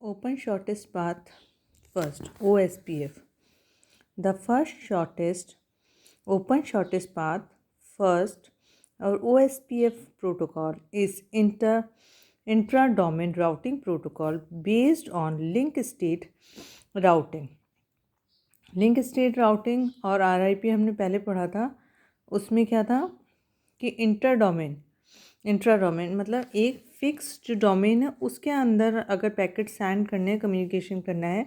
Open shortest path first, OSPF. The first shortest open shortest path first or OSPF protocol is intra-domain routing protocol based on link state routing. Link state routing और RIP हमने पहले पढ़ा था, उसमें क्या था कि intra domain मतलब एक फिक्स जो डोमेन है उसके अंदर अगर पैकेट सेंड करने हैं, कम्युनिकेशन करना है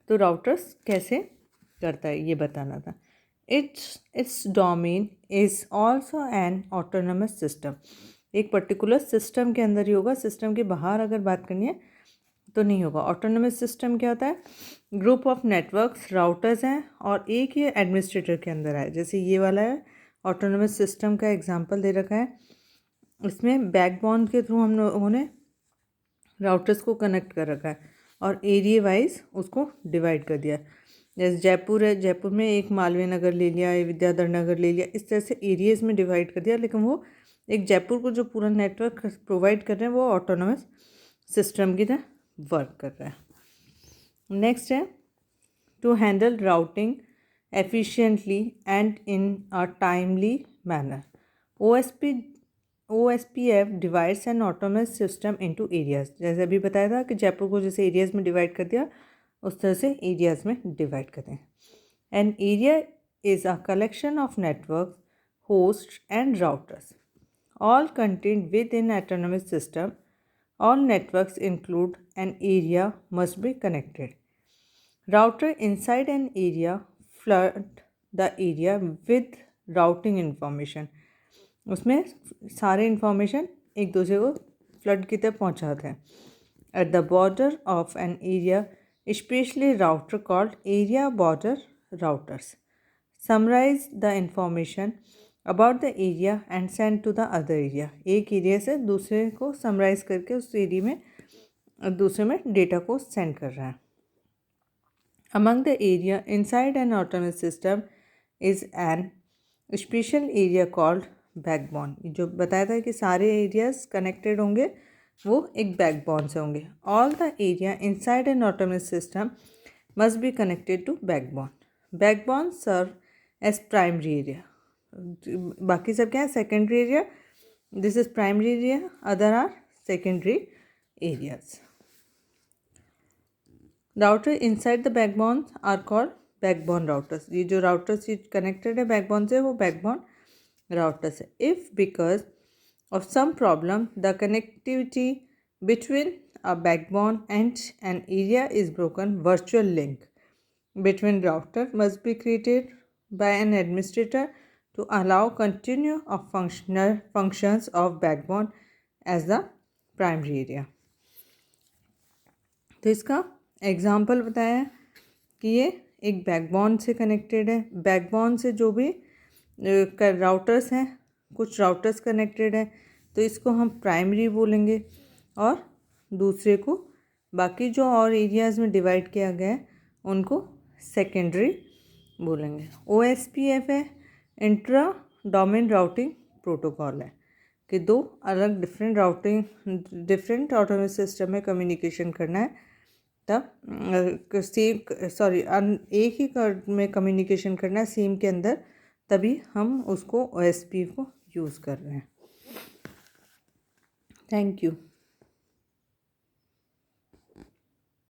तो राउटर्स कैसे करता है ये बताना था. Its domain is also an autonomous system. एक पर्टिकुलर सिस्टम के अंदर ही होगा, सिस्टम के बाहर अगर बात करनी है तो नहीं होगा. ऑटोनमस सिस्टम क्या होता है? ग्रुप ऑफ नेटवर्क्स राउटर्स हैं और एक ही एडमिनिस्ट्रेटर के अंदर है. जैसे ये वाला है ऑटोनमस सिस्टम का एग्जांपल दे रखा है. इसमें बैकबोन के थ्रू हम लोगों ने राउटर्स को कनेक्ट कर रखा है और एरिया वाइज उसको डिवाइड कर दिया. जैसे जयपुर है, जयपुर में एक मालवीय नगर ले लिया, विद्याधर नगर ले लिया, इस तरह से एरियाज़ में डिवाइड कर दिया. लेकिन वो एक जयपुर को जो पूरा नेटवर्क प्रोवाइड कर रहे हैं वो ऑटोनमस सिस्टम की तरह वर्क कर रहा है. नेक्स्ट है to handle routing efficiently and in a timely manner. OSPF divides an autonomous system into areas. जैसे अभी बताया था कि जयपुर को जैसे एरियाज़ में डिवाइड कर दिया उस तरह से एरियाज़ में डिवाइड करते हैं. An area is a collection of network host and routers all contained within autonomous system. All networks include an area must be connected. Router inside an area flood the area with routing information. उसमें सारे information एक दूसरे को flood की तरफ पहुंचाते हैं. At the border of an area, especially router called area border routers summarize the information about the area and send to the other area. एक एरिया से दूसरे को समराइज करके उस एरिया में दूसरे में डेटा को सेंड कर रहा है. Among the area inside an autonomous system is an special area called backbone. जो बताया था कि सारे एरियाज कनेक्टेड होंगे वो एक बैकबोन से होंगे. All the area inside an autonomous system must be connected to backbone. Backbone serve as primary area. बाकी सब क्या है? Secondary area. This is primary area, other are secondary areas. Router inside the backbone are called backbone routers. ये जो routers connected है backbone से वो backbone routers है. If because of some problem the connectivity between a backbone and an area is broken, virtual link between router must be created by an administrator to allow continue of functions of backbone as the primary area. तो इसका example बताया है कि ये एक backbone से connected है. Backbone से जो भी राउटर्स हैं, कुछ राउटर्स कनेक्टेड हैं तो इसको हम प्राइमरी बोलेंगे और दूसरे को बाकी जो और एरियाज़ में डिवाइड किया गया है उनको सेकेंडरी बोलेंगे. OSPF है इंट्रा डोमेन राउटिंग प्रोटोकॉल है कि दो अलग डिफरेंट ऑटोनमस सिस्टम में कम्युनिकेशन करना है तब एक ही में कम्युनिकेशन करना है सेम के अंदर, तभी हम उसको OSPF को यूज़ कर रहे हैं. Thank you.